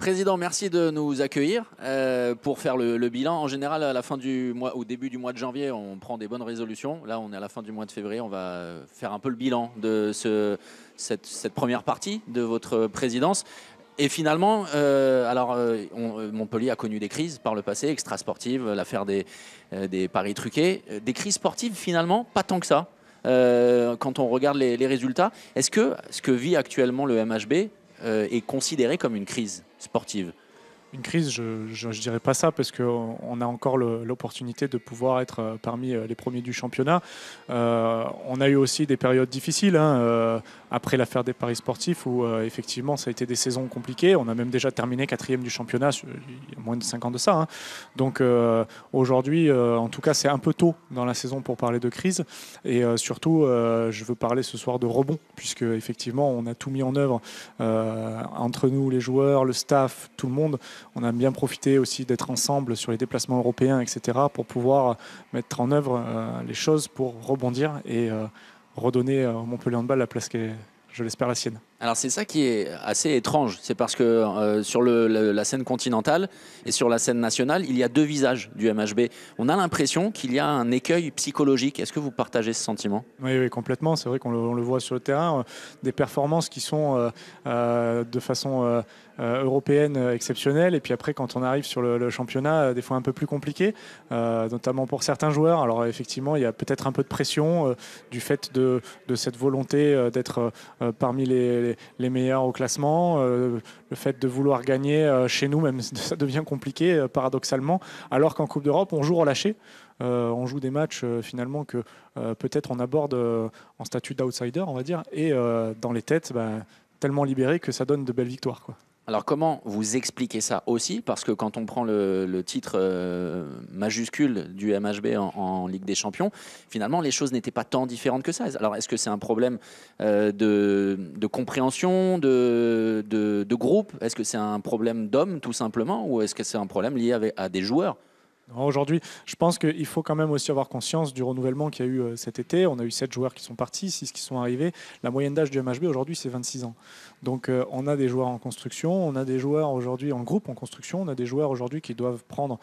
Président, merci de nous accueillir pour faire le bilan. En général, à la fin du mois, au début du mois de janvier, on prend des bonnes résolutions. Là, on est à la fin du mois de février. On va faire un peu le bilan de cette première partie de votre présidence. Et finalement, Montpellier a connu des crises par le passé, extrasportives, l'affaire des paris truqués. Des crises sportives, finalement, pas tant que ça. Quand on regarde les résultats, est-ce que ce que vit actuellement le MHB est considéré comme une crise sportive? Une crise, je ne dirais pas ça parce qu'on a encore l'opportunité de pouvoir être parmi les premiers du championnat. On a eu aussi des périodes difficiles après l'affaire des paris sportifs où effectivement ça a été des saisons compliquées. On a même déjà terminé 4e du championnat il y a moins de 5 ans de ça. Donc aujourd'hui, en tout cas, c'est un peu tôt dans la saison pour parler de crise. Et surtout, je veux parler ce soir de rebond puisque effectivement on a tout mis en œuvre entre nous, les joueurs, le staff, tout le monde. On a bien profité aussi d'être ensemble sur les déplacements européens, etc., pour pouvoir mettre en œuvre les choses pour rebondir et redonner au Montpellier Handball la place qui est, je l'espère, la sienne. Alors c'est ça qui est assez étrange, c'est parce que sur la scène continentale et sur la scène nationale, il y a deux visages du MHB. On a l'impression qu'il y a un écueil psychologique. Est-ce que vous partagez ce sentiment? Oui, complètement. C'est vrai qu'on le voit sur le terrain. Des performances qui sont de façon européenne exceptionnelles. Et puis après, quand on arrive sur le championnat, des fois un peu plus compliqué, notamment pour certains joueurs. Alors effectivement, il y a peut-être un peu de pression du fait de cette volonté d'être parmi les meilleurs au classement, le fait de vouloir gagner chez nous, même ça devient compliqué paradoxalement, alors qu'en Coupe d'Europe, on joue relâché. On joue des matchs finalement que peut-être on aborde en statut d'outsider, on va dire, et dans les têtes, tellement libérés que ça donne de belles victoires, quoi. Alors comment vous expliquez ça aussi? Parce que quand on prend le titre majuscule du MHB en Ligue des Champions, finalement les choses n'étaient pas tant différentes que ça. Alors est-ce que c'est un problème de compréhension, de groupe? Est-ce que c'est un problème d'hommes tout simplement? Ou est-ce que c'est un problème lié à des joueurs? Aujourd'hui, je pense qu'il faut quand même aussi avoir conscience du renouvellement qu'il y a eu cet été. On a eu 7 joueurs qui sont partis, 6 qui sont arrivés. La moyenne d'âge du MHB aujourd'hui, c'est 26 ans. Donc on a des joueurs en construction, on a des joueurs aujourd'hui en groupe en construction, on a des joueurs aujourd'hui qui doivent prendre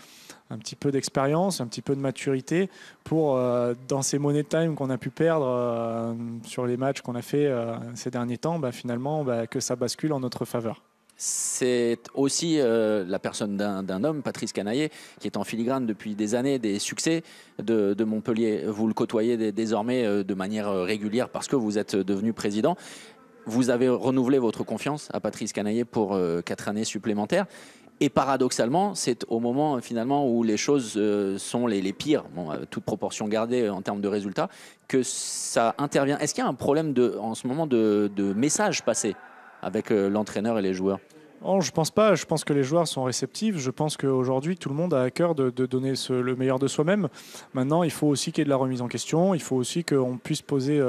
un petit peu d'expérience, un petit peu de maturité pour, dans ces money time qu'on a pu perdre sur les matchs qu'on a fait ces derniers temps, finalement, que ça bascule en notre faveur. C'est aussi la personne d'un homme, Patrice Canaillé, qui est en filigrane depuis des années des succès de Montpellier. Vous le côtoyez désormais de manière régulière parce que vous êtes devenu président. Vous avez renouvelé votre confiance à Patrice Canaillé pour 4 années supplémentaires. Et paradoxalement, c'est au moment finalement où les choses sont les pires, toute proportion gardée en termes de résultats, que ça intervient. Est-ce qu'il y a un problème en ce moment de message passé avec l'entraîneur et les joueurs? Oh, je pense pas. Je pense que les joueurs sont réceptifs. Je pense qu'aujourd'hui, tout le monde a à cœur de donner le meilleur de soi-même. Maintenant, il faut aussi qu'il y ait de la remise en question. Il faut aussi qu'on puisse poser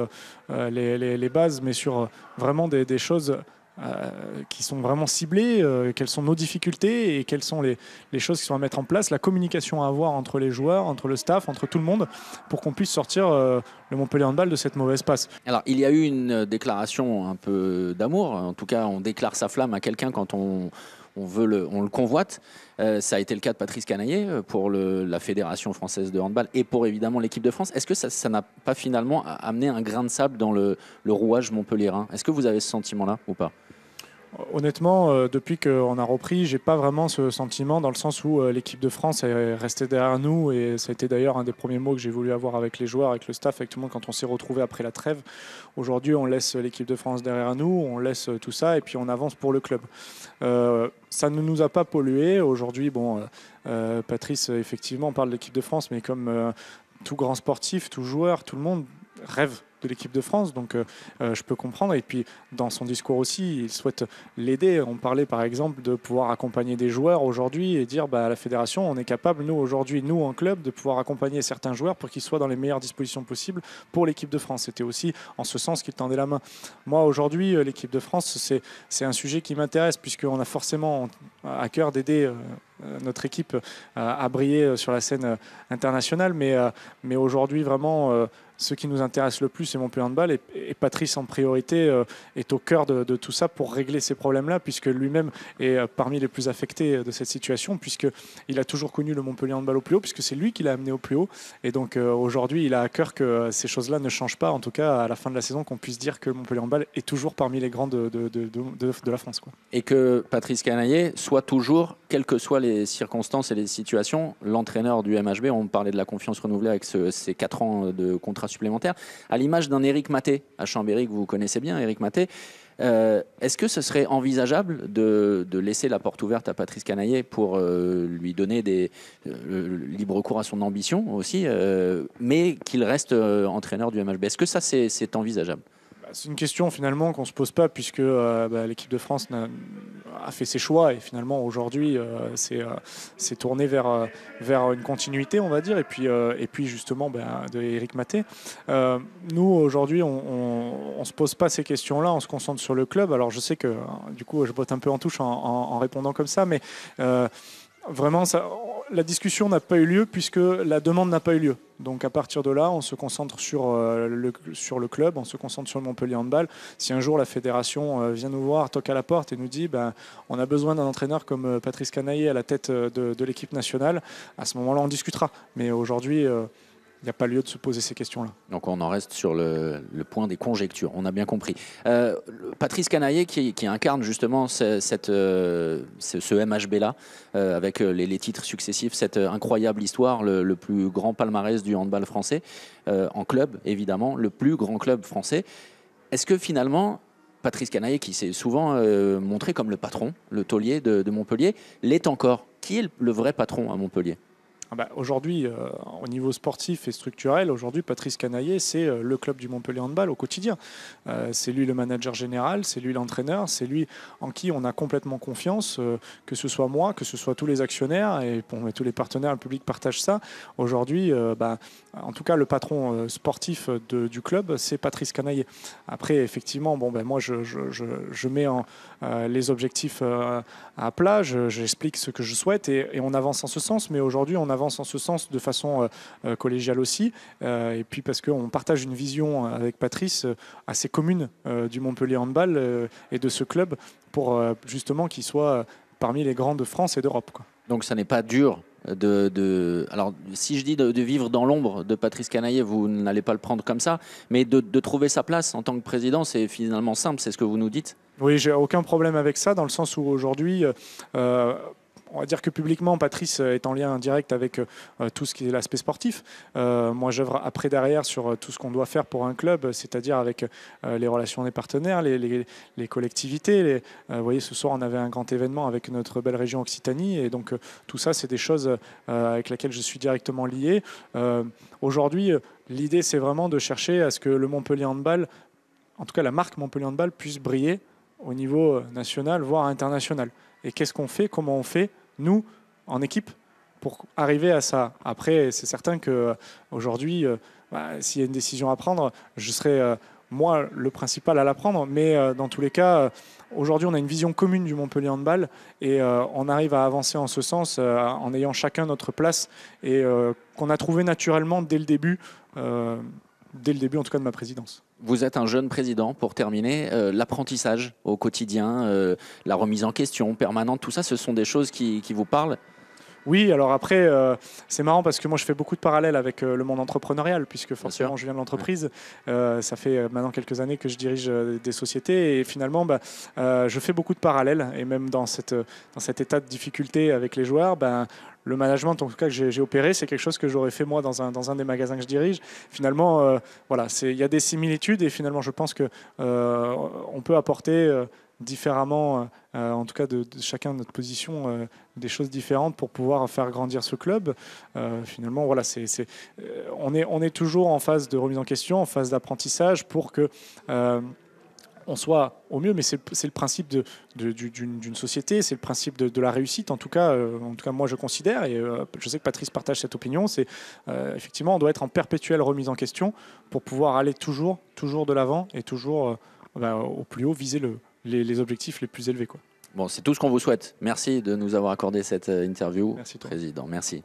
les bases, mais sur vraiment des choses qui sont vraiment ciblées, quelles sont nos difficultés et quelles sont les choses qui sont à mettre en place, la communication à avoir entre les joueurs, entre le staff, entre tout le monde, pour qu'on puisse sortir le Montpellier Handball de cette mauvaise passe. Alors, il y a eu une déclaration un peu d'amour. En tout cas, on déclare sa flamme à quelqu'un quand on le convoite. Ça a été le cas de Patrice Canaillé pour la Fédération française de handball et pour évidemment l'équipe de France. Est-ce que ça n'a pas finalement amené un grain de sable dans le rouage montpelliérain? Est-ce que vous avez ce sentiment-là ou pas? Honnêtement, depuis qu'on a repris, j'ai pas vraiment ce sentiment dans le sens où l'équipe de France est restée derrière nous et ça a été d'ailleurs un des premiers mots que j'ai voulu avoir avec les joueurs, avec le staff, avec tout le monde quand on s'est retrouvé après la trêve. Aujourd'hui, on laisse l'équipe de France derrière nous, on laisse tout ça et puis on avance pour le club. Ça ne nous a pas pollué. Aujourd'hui, Patrice, effectivement, on parle de l'équipe de France, mais comme tout grand sportif, tout joueur, tout le monde rêve de l'équipe de France, donc je peux comprendre. Et puis dans son discours aussi, il souhaite l'aider. On parlait par exemple de pouvoir accompagner des joueurs aujourd'hui et dire à la fédération, on est capable, nous aujourd'hui, nous en club, de pouvoir accompagner certains joueurs pour qu'ils soient dans les meilleures dispositions possibles pour l'équipe de France. C'était aussi en ce sens qu'il tendait la main. Moi aujourd'hui, l'équipe de France, c'est un sujet qui m'intéresse puisqu'on a forcément à cœur d'aider notre équipe à briller sur la scène internationale, mais aujourd'hui vraiment ce qui nous intéresse le plus, c'est Montpellier Handball. Et Patrice, en priorité, est au cœur de tout ça pour régler ces problèmes-là, puisque lui-même est parmi les plus affectés de cette situation, puisqu'il a toujours connu le Montpellier Handball au plus haut, puisque c'est lui qui l'a amené au plus haut. Et donc aujourd'hui, il a à cœur que ces choses-là ne changent pas, en tout cas à la fin de la saison, qu'on puisse dire que Montpellier Handball est toujours parmi les grands de la France, quoi. Et que Patrice Canaillé soit toujours, quelles que soient les circonstances et les situations, l'entraîneur du MHB. On parlait de la confiance renouvelée avec ces 4 ans de contrat supplémentaire, à l'image d'un Éric Maté à Chambéry, que vous connaissez bien, Éric Maté. Est-ce que ce serait envisageable de laisser la porte ouverte à Patrice Canaillé pour lui donner libre cours à son ambition aussi, mais qu'il reste entraîneur du MHB? Est-ce que ça, c'est envisageable? C'est une question finalement qu'on ne se pose pas, puisque l'équipe de France a fait ses choix, et finalement aujourd'hui c'est tourné vers une continuité, on va dire, et puis justement de Éric Maté. Nous aujourd'hui on ne se pose pas ces questions-là, on se concentre sur le club. Alors je sais que du coup je botte un peu en touche en répondant comme ça, mais vraiment, la discussion n'a pas eu lieu puisque la demande n'a pas eu lieu. Donc à partir de là, on se concentre sur le club, on se concentre sur le Montpellier Handball. Si un jour la fédération vient nous voir, toque à la porte et nous dit on a besoin d'un entraîneur comme Patrice Canaillé à la tête de l'équipe nationale, à ce moment-là on discutera. Mais aujourd'hui, il n'y a pas lieu de se poser ces questions-là. Donc on en reste sur le point des conjectures, on a bien compris. Patrice Canaillé qui incarne justement ce MHB-là, avec les titres successifs, cette incroyable histoire, le plus grand palmarès du handball français, en club évidemment, le plus grand club français. Est-ce que finalement, Patrice Canaillé, qui s'est souvent montré comme le patron, le taulier de Montpellier, l'est encore? Qui est le vrai patron à Montpellier? Aujourd'hui, au niveau sportif et structurel, aujourd'hui, Patrice Canaillé, c'est le club du Montpellier Handball au quotidien. C'est lui le manager général, c'est lui l'entraîneur, c'est lui en qui on a complètement confiance, que ce soit moi, que ce soit tous les actionnaires et tous les partenaires, le public partage ça. Aujourd'hui, en tout cas, le patron sportif du club, c'est Patrice Canaillé. Après, effectivement, moi, je mets les objectifs à plat, j'explique ce que je souhaite et on avance en ce sens. Mais aujourd'hui, on avance en ce sens de façon collégiale aussi, et puis parce qu'on partage une vision avec Patrice assez commune du Montpellier Handball et de ce club pour justement qu'il soit parmi les grands de France et d'Europe, quoi. Donc ça n'est pas dur alors si je dis de vivre dans l'ombre de Patrice Canaillé, vous n'allez pas le prendre comme ça, mais de trouver sa place en tant que président, c'est finalement simple, c'est ce que vous nous dites? Oui, j'ai aucun problème avec ça, dans le sens où aujourd'hui on va dire que publiquement, Patrice est en lien direct avec tout ce qui est l'aspect sportif. Moi, j'œuvre après derrière sur tout ce qu'on doit faire pour un club, c'est-à-dire avec les relations des partenaires, les collectivités. Vous voyez, ce soir, on avait un grand événement avec notre belle région Occitanie, et donc tout ça, c'est des choses avec lesquelles je suis directement lié. Aujourd'hui, l'idée, c'est vraiment de chercher à ce que le Montpellier Handball, en tout cas la marque Montpellier Handball, puisse briller au niveau national, voire international. Et qu'est-ce qu'on fait, comment on fait, nous, en équipe, pour arriver à ça? Après, c'est certain qu'aujourd'hui, s'il y a une décision à prendre, je serai, moi, le principal à la prendre. Mais dans tous les cas, aujourd'hui, on a une vision commune du Montpellier Handball et on arrive à avancer en ce sens en ayant chacun notre place et qu'on a trouvé naturellement dès le début en tout cas de ma présidence. Vous êtes un jeune président, pour terminer. L'apprentissage au quotidien, la remise en question permanente, tout ça, ce sont des choses qui vous parlent? Oui, alors après, c'est marrant parce que moi je fais beaucoup de parallèles avec le monde entrepreneurial, puisque forcément je viens de l'entreprise. Ça fait maintenant quelques années que je dirige des sociétés et finalement je fais beaucoup de parallèles. Et même dans cet état de difficulté avec les joueurs, le management en tout cas que j'ai opéré, c'est quelque chose que j'aurais fait moi dans un des magasins que je dirige. Finalement, il y a des similitudes et finalement je pense qu'on peut apporter différemment, en tout cas de chacun de notre position, des choses différentes pour pouvoir faire grandir ce club. Finalement, voilà, on est toujours en phase de remise en question, en phase d'apprentissage pour que on soit au mieux, mais c'est le principe d'une société, c'est le principe de la réussite, en tout cas moi je considère, et je sais que Patrice partage cette opinion, c'est effectivement on doit être en perpétuelle remise en question pour pouvoir aller toujours de l'avant et toujours au plus haut, viser les objectifs les plus élevés, quoi. Bon, c'est tout ce qu'on vous souhaite. Merci de nous avoir accordé cette interview, Merci, Président. Merci.